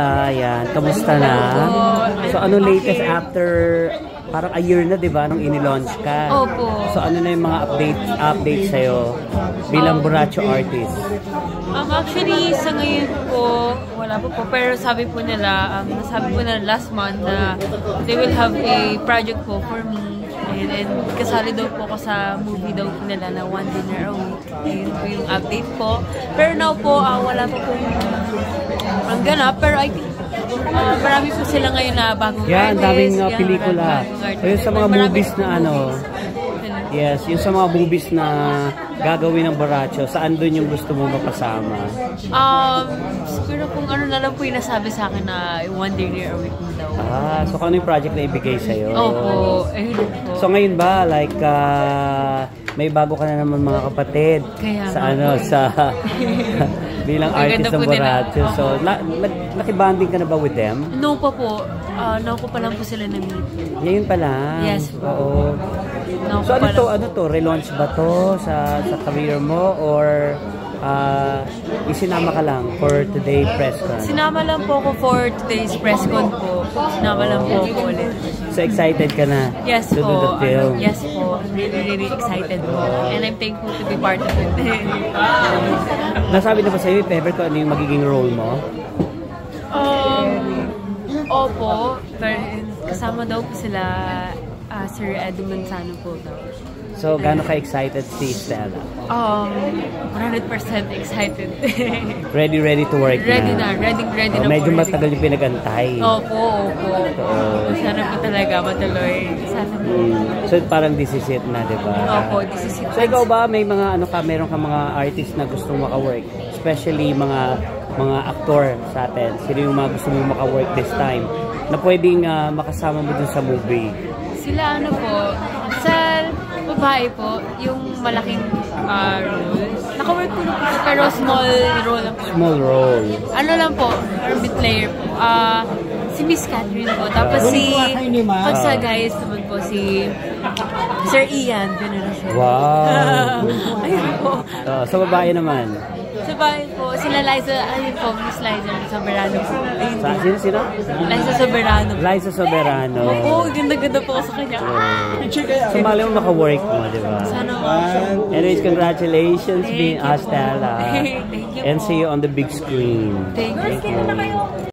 Ayan, kamusta na? So ano latest after parang a year na, 'di ba, nung ini-launch ka? Opo. So ano na yung mga updates sa'yo bilang Borracho artist? Actually, sa ngayon po, wala po. Pero sabi po nila last month na they will have a project po for me. And kasali daw po ako sa movie daw po nila na One Dinner a Week. Yun po yung update po. Pero now po, wala pa po ang ganap. Pero I think marami po sila ngayon na bagong artist. Yan, daming pelikula. Ayun sa mga movies na ano. Yes, yung sa mga movies na gagawin ng Borracho, saan doon yung gusto mo mapasama? Siguro kung ano na lang po yung nasabi sa akin na One Dinner a Week daw. So kung ano yung project na ibigay sa'yo? Opo, ayun po. So ngayon ba, like, may bago ka na naman mga kapatid? Kaya sa ano, sa bilang artist ng Borracho. So, nakibanding ka na ba with them? No pa po. No ko pa lang po sila na-meet. Ngayon pa lang? Yes po. Oo. No, so ano to? Relaunch ba to sa career mo? Or isinama ka lang for today's press con? Sinama lang po ako for today's press con po. Sinama lang po ako ulit. So excited ka na? Yes to po. Do the film? Yes po. Really excited po. And I'm thankful to be part of it. Nasabi na ba sa'yo, if ever, ko ano yung magiging role mo? Opo. Pero kasama daw po sila Sir Edu Manzano po daw. So, gaano ka-excited si Stella? 100% excited. ready to work ready na? Ready na medyo po. matagal yung pinag-antay. Opo. Sana po talaga matuloy. Sana po. So, parang this is it na, di ba? Opo, this is it. So, ikaw ba, may mga meron ka mga artist na gustong maka-work? Especially mga aktor sa atin. Sino yung mga gusto mong maka-work this time? Na pwedeng makasama mo dun sa movie? Sila po, sa babae po, yung malaking role. Naka-work po na po, pero small role lang po. Small role. Ano lang po, bit player po. Si Miss Catherine po. Tapos pag sa guys naman po, si Sir Ian. Ganun na siya. Wow! Ayun po. Sa babae naman? Sa bahay po, sila Liza, ayun po, Miss Liza Soberano po. Sino? Liza Soberano. Liza Soberano. Oo, ganda-ganda po sa kanya. So, mali mo maka-work mo, di ba? Sana Anyways, congratulations being Stella. Thank you And see you on the big screen. Thank you.